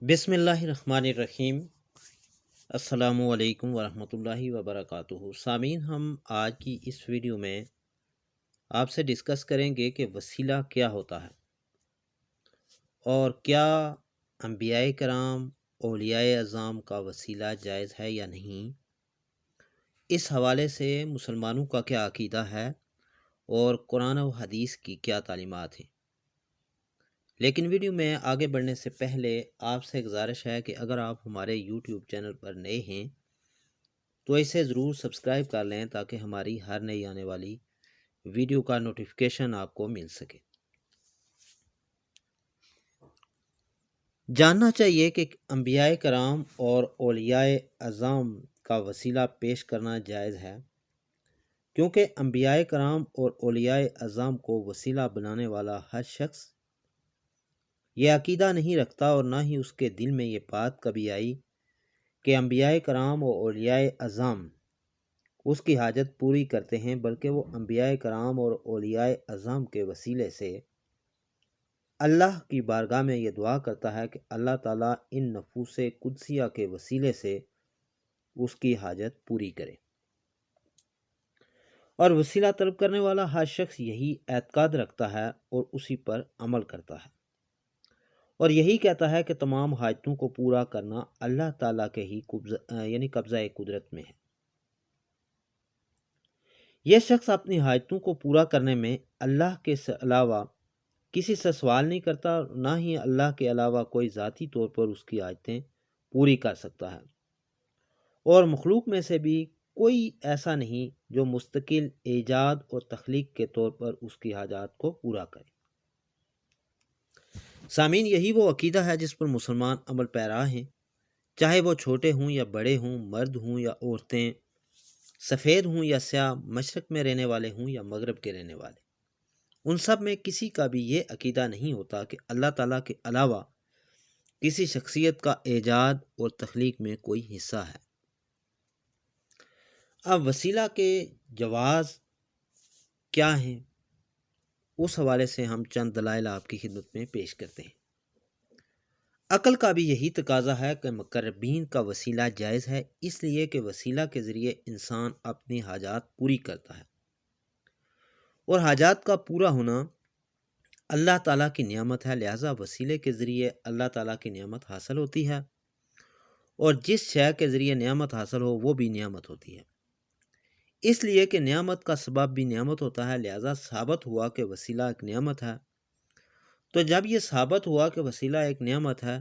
بسم اللہ الرحمن الرحیم۔ السلام علیکم ورحمۃ اللہ وبرکاتہ۔ سامعین، ہم آج کی اس ویڈیو میں آپ سے ڈسکس کریں گے کہ وسیلہ کیا ہوتا ہے اور کیا انبیاء کرام اولیاء اعظام کا وسیلہ جائز ہے یا نہیں۔ اس حوالے سے مسلمانوں کا کیا عقیدہ ہے اور قرآن و حدیث کی کیا تعلیمات ہیں۔ لیکن ویڈیو میں آگے بڑھنے سے پہلے آپ سے گزارش ہے کہ اگر آپ ہمارے یوٹیوب چینل پر نئے ہیں تو اسے ضرور سبسکرائب کر لیں تاکہ ہماری ہر نئی آنے والی ویڈیو کا نوٹیفیکیشن آپ کو مل سکے۔ جاننا چاہیے کہ انبیاء کرام اور اولیاء اعظام کا وسیلہ پیش کرنا جائز ہے، کیونکہ انبیاء کرام اور اولیاء اعظام کو وسیلہ بنانے والا ہر شخص یہ عقیدہ نہیں رکھتا اور نہ ہی اس کے دل میں یہ بات کبھی آئی کہ انبیاء کرام اور اولیاء اعظام اس کی حاجت پوری کرتے ہیں، بلکہ وہ انبیاء کرام اور اولیاء اعظام کے وسیلے سے اللہ کی بارگاہ میں یہ دعا کرتا ہے کہ اللہ تعالیٰ ان نفوس قدسیہ کے وسیلے سے اس کی حاجت پوری کرے۔ اور وسیلہ طلب کرنے والا ہر شخص یہی اعتقاد رکھتا ہے اور اسی پر عمل کرتا ہے، اور یہی کہتا ہے کہ تمام حاجتوں کو پورا کرنا اللہ تعالیٰ کے ہی قبضہ قدرت میں ہے۔ یہ شخص اپنی حاجتوں کو پورا کرنے میں اللہ کے علاوہ کسی سے سوال نہیں کرتا، نہ ہی اللہ کے علاوہ کوئی ذاتی طور پر اس کی حاجتیں پوری کر سکتا ہے، اور مخلوق میں سے بھی کوئی ایسا نہیں جو مستقل ایجاد اور تخلیق کے طور پر اس کی حاجات کو پورا کرے۔ سامعین، یہی وہ عقیدہ ہے جس پر مسلمان عمل پیرا ہیں، چاہے وہ چھوٹے ہوں یا بڑے ہوں، مرد ہوں یا عورتیں، سفید ہوں یا سیاہ، مشرق میں رہنے والے ہوں یا مغرب کے رہنے والے۔ ان سب میں کسی کا بھی یہ عقیدہ نہیں ہوتا کہ اللہ تعالیٰ کے علاوہ کسی شخصیت کا ایجاد اور تخلیق میں کوئی حصہ ہے۔ اب وسیلہ کے جواز کیا ہیں، اس حوالے سے ہم چند دلائل آپ کی خدمت میں پیش کرتے ہیں۔ عقل کا بھی یہی تقاضا ہے کہ مقربین کا وسیلہ جائز ہے، اس لیے کہ وسیلہ کے ذریعے انسان اپنی حاجات پوری کرتا ہے، اور حاجات کا پورا ہونا اللہ تعالیٰ کی نعمت ہے، لہٰذا وسیلے کے ذریعے اللہ تعالیٰ کی نعمت حاصل ہوتی ہے، اور جس شے کے ذریعے نعمت حاصل ہو وہ بھی نعمت ہوتی ہے۔ اس لیے کہ نعمت کا سبب بھی نعمت ہوتا ہے، لہٰذا ثابت ہوا کہ وسیلہ ایک نعمت ہے۔ تو جب یہ ثابت ہوا کہ وسیلہ ایک نعمت ہے،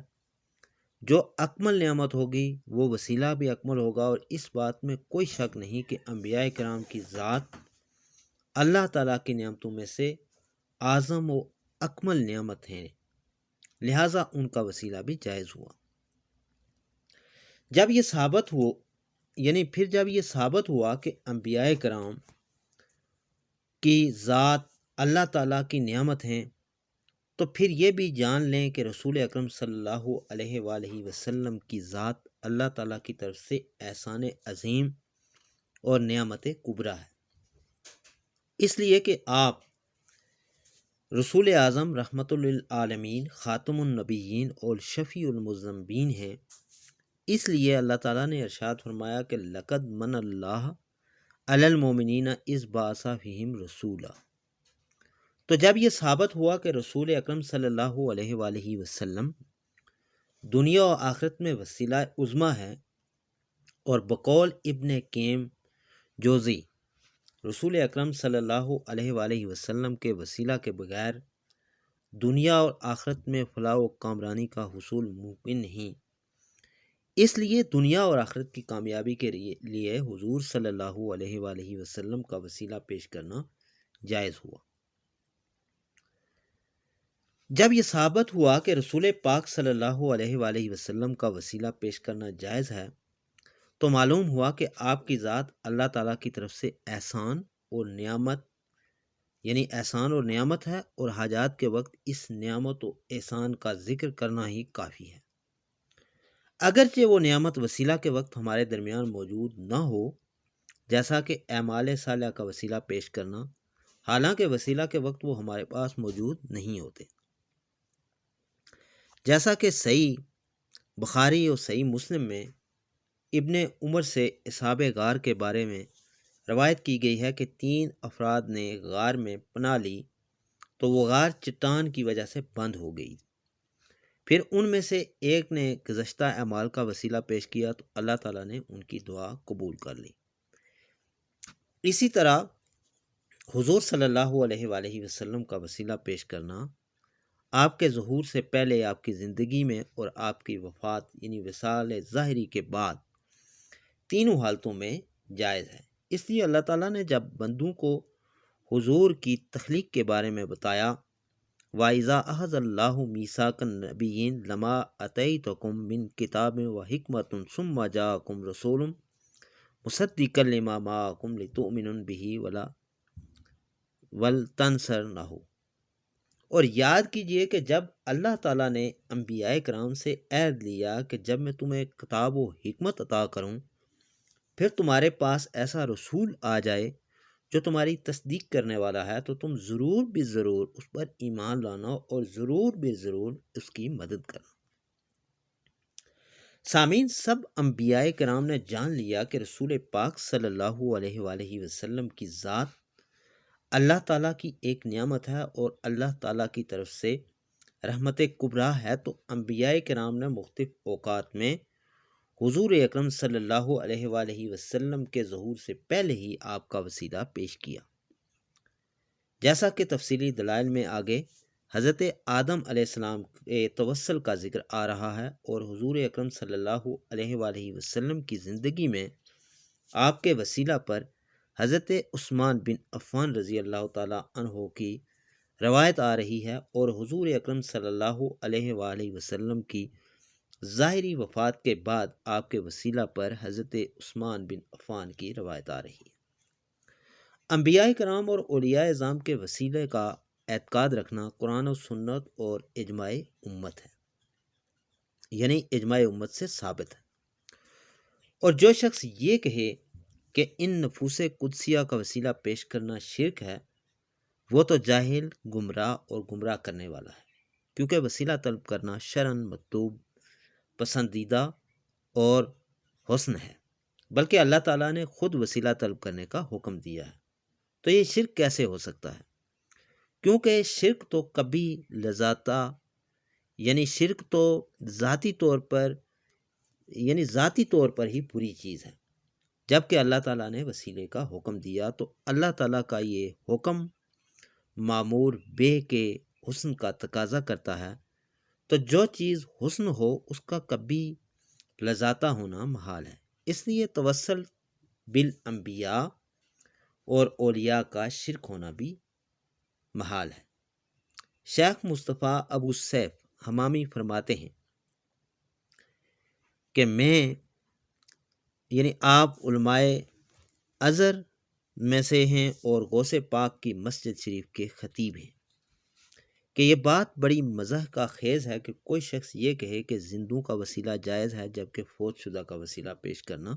جو اکمل نعمت ہوگی وہ وسیلہ بھی اکمل ہوگا، اور اس بات میں کوئی شک نہیں کہ انبیاء کرام کی ذات اللہ تعالیٰ کی نعمتوں میں سے اعظم و اکمل نعمت ہیں، لہٰذا ان کا وسیلہ بھی جائز ہوا۔ جب یہ ثابت ہوا کہ انبیاء کرام کی ذات اللہ تعالیٰ کی نعمت ہیں، تو پھر یہ بھی جان لیں کہ رسول اکرم صلی اللہ علیہ وآلہ وسلم کی ذات اللہ تعالیٰ کی طرف سے احسان عظیم اور نعمت کبریٰ ہے، اس لیے کہ آپ رسول اعظم رحمت للعالمین، خاتم النبیین اور شفیع المذنبین ہیں۔ اس لیے اللہ تعالیٰ نے ارشاد فرمایا کہ لقد من اللہ علی المؤمنین اذ بعث فیہم رسولا۔ تو جب یہ ثابت ہوا کہ رسول اکرم صلی اللہ علیہ وآلہ وسلم دنیا و آخرت میں وسیلہ عظمیٰ ہے، اور بقول ابن قیم جوزی رسول اکرم صلی اللہ علیہ وآلہ وسلم کے وسیلہ کے بغیر دنیا اور آخرت میں فلاح و کامرانی کا حصول ممکن نہیں، اس لیے دنیا اور آخرت کی کامیابی کے لیے حضور صلی اللہ علیہ وآلہ وسلم کا وسیلہ پیش کرنا جائز ہوا۔ جب یہ ثابت ہوا کہ رسول پاک صلی اللہ علیہ وآلہ وسلم کا وسیلہ پیش کرنا جائز ہے، تو معلوم ہوا کہ آپ کی ذات اللہ تعالیٰ کی طرف سے احسان اور نعمت ہے، اور حاجات کے وقت اس نعمت و احسان کا ذکر کرنا ہی کافی ہے، اگرچہ وہ نعمت وسیلہ کے وقت ہمارے درمیان موجود نہ ہو، جیسا کہ اعمال صالحہ کا وسیلہ پیش کرنا، حالانکہ وسیلہ کے وقت وہ ہمارے پاس موجود نہیں ہوتے، جیسا کہ صحیح بخاری اور صحیح مسلم میں ابن عمر سے اصحاب غار کے بارے میں روایت کی گئی ہے کہ 3 افراد نے غار میں پناہ لی تو وہ غار چٹان کی وجہ سے بند ہو گئی۔ پھر ان میں سے ایک نے گزشتہ اعمال کا وسیلہ پیش کیا تو اللہ تعالیٰ نے ان کی دعا قبول کر لی۔ اسی طرح حضور صلی اللہ علیہ وآلہ وسلم کا وسیلہ پیش کرنا آپ کے ظہور سے پہلے، آپ کی زندگی میں اور آپ کی وفات یعنی وصال ظاہری کے بعد تینوں حالتوں میں جائز ہے۔ اس لیے اللہ تعالیٰ نے جب بندوں کو حضور کی تخلیق کے بارے میں بتایا، وَإِذَا أَخَذَ اللَّهُ مِيثَاقَ النَّبِيِّينَ لَمَا آتَيْتُكُم مِّن کِتَابٍ وَحِکْمَةٍ ثُمَّ جَاءَكُم رَّسُولٌ مُصَدِّقًا لِّمَا مَعَكُمْ لِتُؤْمِنُوا بِهِ وَلْتَنصُرُوهُ۔ اور یاد کیجئے کہ جب اللہ تعالیٰ نے انبیاء کرام سے عہد لیا کہ جب میں تمہیں کتاب و حکمت عطا کروں، پھر تمہارے پاس ایسا رسول آ جائے جو تمہاری تصدیق کرنے والا ہے، تو تم ضرور بھی ضرور اس پر ایمان لانا اور ضرور بھی ضرور اس کی مدد کرنا۔ سامعین، سب انبیاء کرام نے جان لیا کہ رسول پاک صلی اللہ علیہ وآلہ وسلم کی ذات اللہ تعالیٰ کی ایک نعمت ہے اور اللہ تعالیٰ کی طرف سے رحمت کبریٰ ہے، تو انبیاء کرام نے مختلف اوقات میں حضور اکرم صلی اللہ علیہ وآلہ وسلم کے ظہور سے پہلے ہی آپ کا وسیلہ پیش کیا، جیسا کہ تفصیلی دلائل میں آگے حضرت آدم علیہ السلام کے توسل کا ذکر آ رہا ہے، اور حضور اکرم صلی اللہ علیہ وآلہ وسلم کی زندگی میں آپ کے وسیلہ پر حضرت عثمان بن عفان رضی اللہ تعالیٰ عنہ کی روایت آ رہی ہے، اور حضور اکرم صلی اللہ علیہ وآلہ وسلم کی ظاہری وفات کے بعد آپ کے وسیلہ پر حضرت عثمان بن عفان کی روایت آ رہی ہے۔ انبیاء کرام اور اولیاء اعظام کے وسیلے کا اعتقاد رکھنا قرآن و سنت اور اجماع امت ہے، یعنی اجماع امت سے ثابت ہے۔ اور جو شخص یہ کہے کہ ان نفوس قدسیہ کا وسیلہ پیش کرنا شرک ہے، وہ تو جاہل، گمراہ اور گمراہ کرنے والا ہے، کیونکہ وسیلہ طلب کرنا شرعاً مطلوب، پسندیدہ اور حسن ہے، بلکہ اللہ تعالیٰ نے خود وسیلہ طلب کرنے کا حکم دیا ہے۔ تو یہ شرک کیسے ہو سکتا ہے؟ کیونکہ شرک تو کبھی لذاتا، یعنی شرک تو ذاتی طور پر ہی بری چیز ہے، جبکہ اللہ تعالیٰ نے وسیلے کا حکم دیا، تو اللہ تعالیٰ کا یہ حکم معمور بے کے حسن کا تقاضا کرتا ہے، تو جو چیز حسن ہو اس کا کبھی لذاتا ہونا محال ہے۔ اس لیے توسل بالانبیاء اور اولیاء کا شرک ہونا بھی محال ہے۔ شیخ مصطفیٰ ابو سیف حمامی فرماتے ہیں کہ میں یعنی آپ علماء ازہر میں سے ہیں اور غوث پاک کی مسجد شریف کے خطیب ہیں، کہ یہ بات بڑی مزاح کا خیز ہے کہ کوئی شخص یہ کہے کہ زندوں کا وسیلہ جائز ہے جبکہ فوت شدہ کا وسیلہ پیش کرنا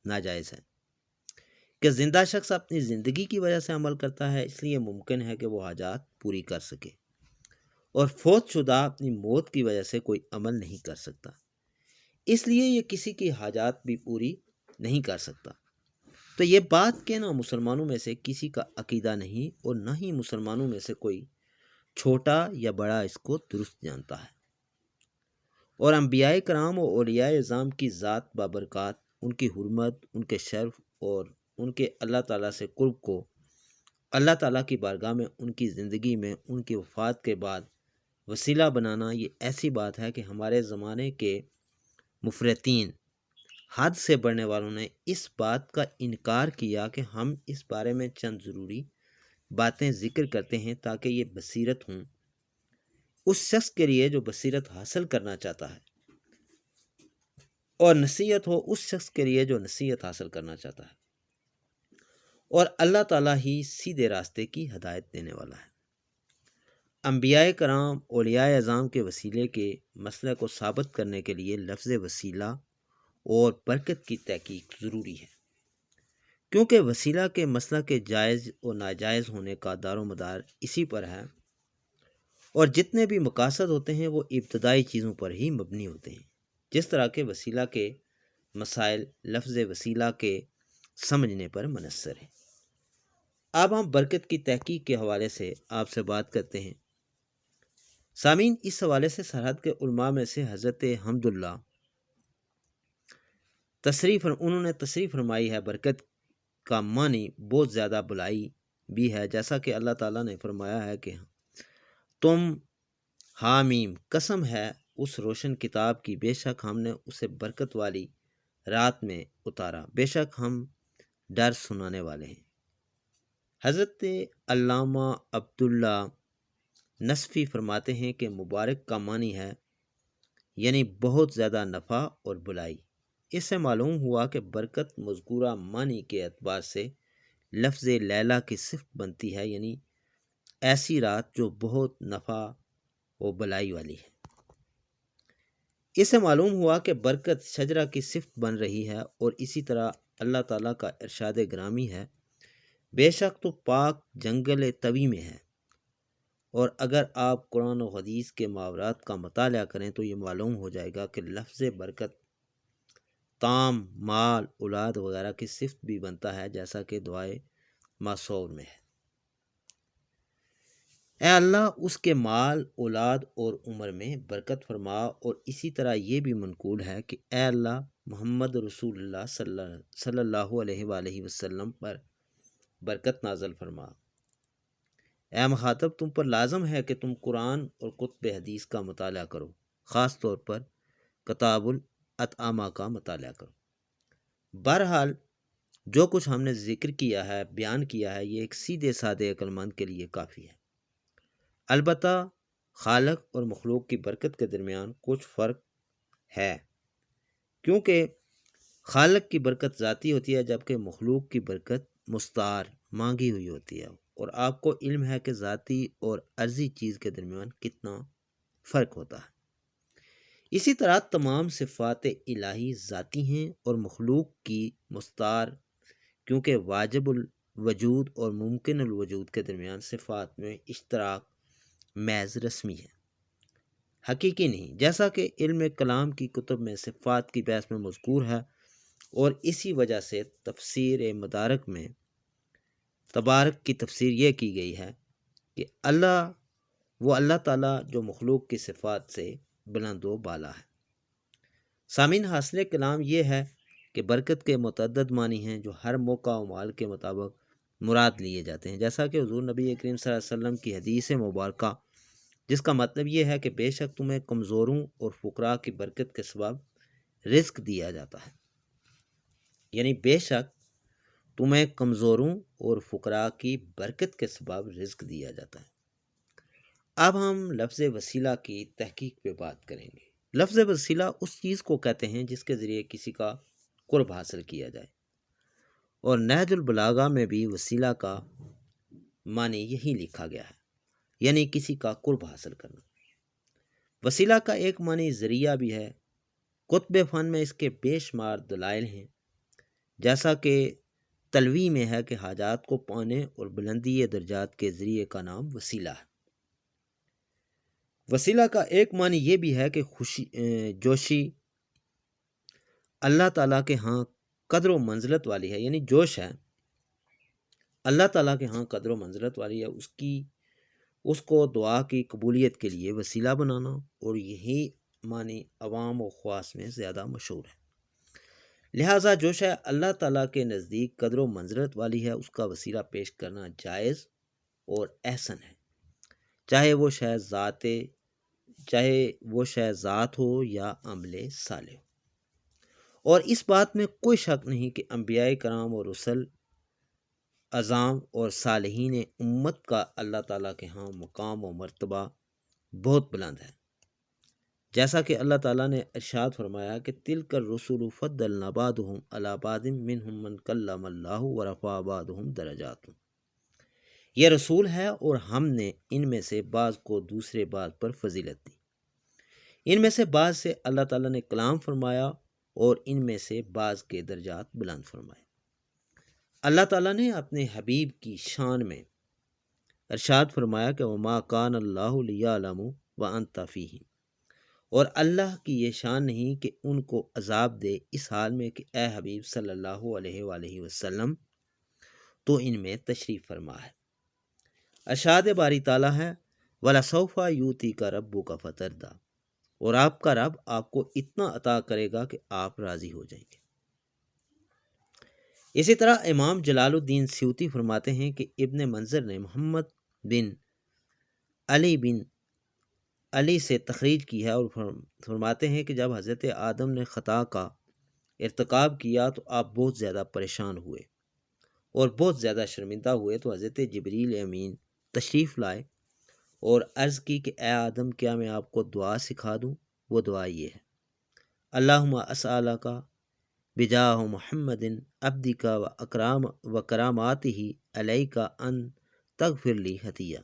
ناجائز ہے، کہ زندہ شخص اپنی زندگی کی وجہ سے عمل کرتا ہے، اس لیے ممکن ہے کہ وہ حاجات پوری کر سکے، اور فوت شدہ اپنی موت کی وجہ سے کوئی عمل نہیں کر سکتا، اس لیے یہ کسی کی حاجات بھی پوری نہیں کر سکتا۔ تو یہ بات کہنا مسلمانوں میں سے کسی کا عقیدہ نہیں، اور نہ ہی مسلمانوں میں سے کوئی چھوٹا یا بڑا اس کو درست جانتا ہے۔ اور انبیاء کرام و اولیاء اعظام کی ذات بابرکات، ان کی حرمت، ان کے شرف اور ان کے اللہ تعالیٰ سے قرب کو اللہ تعالیٰ کی بارگاہ میں ان کی زندگی میں ان کی وفات کے بعد وسیلہ بنانا، یہ ایسی بات ہے کہ ہمارے زمانے کے مفرطین، حد سے بڑھنے والوں نے اس بات کا انکار کیا کہ ہم اس بارے میں چند ضروری باتیں ذکر کرتے ہیں تاکہ یہ بصیرت ہوں اس شخص کے لیے جو بصیرت حاصل کرنا چاہتا ہے، اور نصیحت ہو اس شخص کے لیے جو نصیحت حاصل کرنا چاہتا ہے، اور اللہ تعالیٰ ہی سیدھے راستے کی ہدایت دینے والا ہے۔ انبیاء کرام اولیاء اعظام کے وسیلے کے مسئلے کو ثابت کرنے کے لیے لفظ وسیلہ اور برکت کی تحقیق ضروری ہے، کیونکہ وسیلہ کے مسئلہ کے جائز اور ناجائز ہونے کا دار و مدار اسی پر ہے، اور جتنے بھی مقاصد ہوتے ہیں وہ ابتدائی چیزوں پر ہی مبنی ہوتے ہیں، جس طرح کے وسیلہ کے مسائل لفظ وسیلہ کے سمجھنے پر منحصر ہے۔ اب ہم برکت کی تحقیق کے حوالے سے آپ سے بات کرتے ہیں۔ سامعین، اس حوالے سے سرحد کے علماء میں سے حضرت حمداللہ انہوں نے تصریح فرمائی ہے، برکت کا معنی بہت زیادہ بلائی بھی ہے، جیسا کہ اللہ تعالیٰ نے فرمایا ہے کہ تم حامیم، قسم ہے اس روشن کتاب کی، بے شک ہم نے اسے برکت والی رات میں اتارا، بے شک ہم ڈر سنانے والے ہیں۔ حضرت علامہ عبداللہ نصفی فرماتے ہیں کہ مبارک کا معنی ہے یعنی بہت زیادہ نفع اور بلائی۔ اس سے معلوم ہوا کہ برکت مذکورہ معنی کے اعتبار سے لفظ لیلہ کی صفت بنتی ہے، یعنی ایسی رات جو بہت نفع و بلائی والی ہے۔ اس سے معلوم ہوا کہ برکت شجرہ کی صفت بن رہی ہے، اور اسی طرح اللہ تعالیٰ کا ارشاد گرامی ہے، بے شک تو پاک جنگل طوی میں ہے۔ اور اگر آپ قرآن و حدیث کے محاورات کا مطالعہ کریں تو یہ معلوم ہو جائے گا کہ لفظ برکت تام، مال، اولاد وغیرہ کی صفت بھی بنتا ہے، جیسا کہ دعائے معصور میں ہے۔ اے اللہ اس کے مال، اولاد اور عمر میں برکت فرما، اور اسی طرح یہ بھی منقول ہے کہ اے اللہ محمد رسول اللہ صلی اللہ علیہ وآلہ وسلم پر برکت نازل فرما۔ اے مخاطب، تم پر لازم ہے کہ تم قرآن اور کتب حدیث کا مطالعہ کرو، خاص طور پر کتاب الاطعمہ کا مطالعہ کرو۔ بہرحال جو کچھ ہم نے ذکر کیا ہے، بیان کیا ہے، یہ ایک سیدھے سادے عقل مند کے لیے کافی ہے۔ البتہ خالق اور مخلوق کی برکت کے درمیان کچھ فرق ہے، کیونکہ خالق کی برکت ذاتی ہوتی ہے، جبکہ مخلوق کی برکت مستعار، مانگی ہوئی ہوتی ہے، اور آپ کو علم ہے کہ ذاتی اور عرضی چیز کے درمیان کتنا فرق ہوتا ہے۔ اسی طرح تمام صفات الہی ذاتی ہیں اور مخلوق کی مستعار، کیونکہ واجب الوجود اور ممکن الوجود کے درمیان صفات میں اشتراک محض رسمی ہے، حقیقی نہیں، جیسا کہ علم کلام کی کتب میں صفات کی بحث میں مذکور ہے، اور اسی وجہ سے تفسیر مدارک میں تبارک کی تفسیر یہ کی گئی ہے کہ اللہ تعالیٰ جو مخلوق کی صفات سے بلند و بالا ہے۔ سامعین، حاصل کلام یہ ہے کہ برکت کے متعدد معنی ہیں جو ہر موقع و مال کے مطابق مراد لیے جاتے ہیں، جیسا کہ حضور نبی کریم صلی اللہ علیہ وسلم کی حدیث مبارکہ، جس کا مطلب یہ ہے کہ بے شک تمہیں کمزوروں اور فقراء کی برکت کے سبب رزق دیا جاتا ہے، یعنی بے شک تمہیں کمزوروں اور فقراء کی برکت کے سبب رزق دیا جاتا ہے۔ اب ہم لفظ وسیلہ کی تحقیق پہ بات کریں گے۔ لفظ وسیلہ اس چیز کو کہتے ہیں جس کے ذریعے کسی کا قرب حاصل کیا جائے، اور نہج البلاغہ میں بھی وسیلہ کا معنی یہی لکھا گیا ہے، یعنی کسی کا قرب حاصل کرنا۔ وسیلہ کا ایک معنی ذریعہ بھی ہے۔ کتب فن میں اس کے بے شمار دلائل ہیں، جیسا کہ تلوی میں ہے کہ حاجات کو پانے اور بلندی درجات کے ذریعے کا نام وسیلہ ہے۔ وسیلہ کا ایک معنی یہ بھی ہے کہ جوشی اللہ تعالیٰ کے ہاں قدر و منزلت والی ہے، یعنی جوش ہے اللہ تعالیٰ کے ہاں قدر و منزلت والی ہے، اس کو دعا کی قبولیت کے لیے وسیلہ بنانا، اور یہی معنی عوام و خواص میں زیادہ مشہور ہے۔ لہٰذا جو شے اللہ تعالیٰ کے نزدیک قدر و منزلت والی ہے، اس کا وسیلہ پیش کرنا جائز اور احسن ہے، چاہے وہ شے ذات ہو یا عمل صالح ہو۔ اور اس بات میں کوئی شک نہیں کہ انبیاء کرام اور رسل اعظام اور صالحین امت کا اللہ تعالیٰ کے ہاں مقام و مرتبہ بہت بلند ہے، جیسا کہ اللہ تعالیٰ نے ارشاد فرمایا کہ تلک الرسل فضلنا بعضهم علی بعض منهم من کلم اللہ ورفع بعضهم درجات۔ یہ رسول ہے اور ہم نے ان میں سے بعض کو دوسرے بعض پر فضیلت دی، ان میں سے بعض سے اللہ تعالیٰ نے کلام فرمایا اور ان میں سے بعض کے درجات بلند فرمائے۔ اللہ تعالیٰ نے اپنے حبیب کی شان میں ارشاد فرمایا کہ وما کان اللہ لیعلم وانت فیہم، اور اللہ کی یہ شان نہیں کہ ان کو عذاب دے اس حال میں کہ اے حبیب صلی اللہ علیہ وآلہ وسلم تو ان میں تشریف فرما ہے۔ ارشاد باری تعالیٰ ہے وَلَسَوْفَ يُؤْتِيكَ رَبُّكَ فَتَرْضَىٰ، اور آپ کا رب آپ کو اتنا عطا کرے گا کہ آپ راضی ہو جائیں گے۔ اسی طرح امام جلال الدین سیوطی فرماتے ہیں کہ ابن منظر نے محمد بن علی سے تخریج کی ہے اور فرماتے ہیں کہ جب حضرت آدم نے خطا کا ارتکاب کیا تو آپ بہت زیادہ پریشان ہوئے اور بہت زیادہ شرمندہ ہوئے، تو حضرت جبریل امین تشریف لائے اور عرض کی کہ اے آدم کیا میں آپ کو دعا سکھا دوں؟ وہ دعا یہ ہے اللہم اسألک بجاہ محمد عبدک و اکرام و کراماتہ علیک ان تغفر لی خطیہ،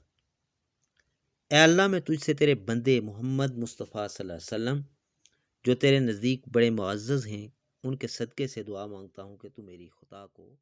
اے اللہ میں تجھ سے تیرے بندے محمد مصطفیٰ صلی اللہ علیہ وسلم جو تیرے نزدیک بڑے معزز ہیں ان کے صدقے سے دعا مانگتا ہوں کہ تو میری خطا کو